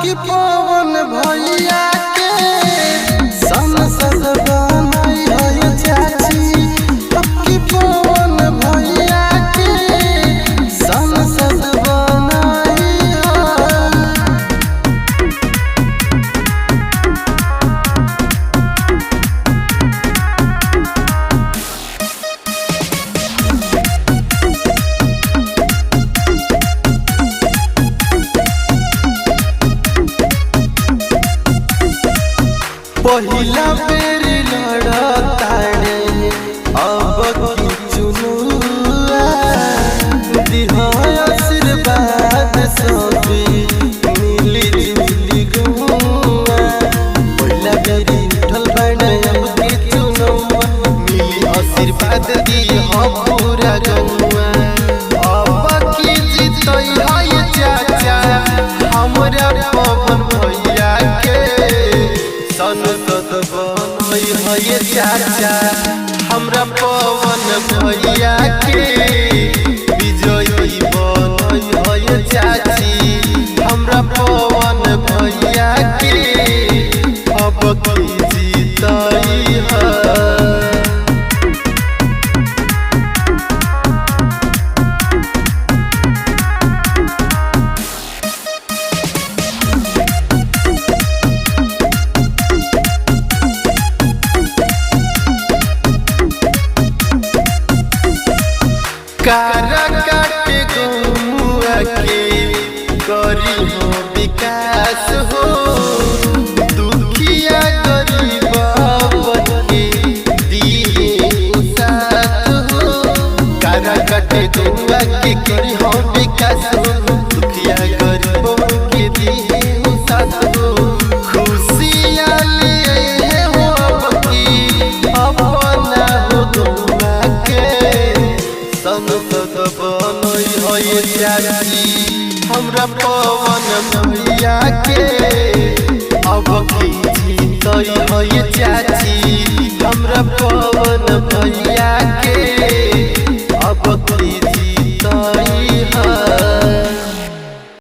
की पवन भैया के संसद बनाई है चाची। अब की पवन भैया के संसद बनाई है। पहिला बेर लड़ताड़े अब की चुनुआ दिहा आशीर्वाद सबे मिली जुली गुआ। पहिला बेर उठल बाड़े अब की चुनुआ मिली आशीर्वाद दिहा पूरा गौआ। अब की जीतई है चाचा हमरा पवन भैया के संसद बनई है चाचा। हमरा पवन भैया के विजयी बनई है चाची। हमरा पवन भैया के अब की जीतई है। कारा काटे गौआ के करी हो विकास हो। दुखिया गरीब के दिए साथ हो। कारा काटे गौआ के करी हो विकास हो। दुखिया गरीब के दिए साथ हो। खुशियाँ ले हो अपना हो गौआ के संसद बनई है चाची। हमरा पवन भैया के अब की जीतई है चाची। हमरा पवन भैया के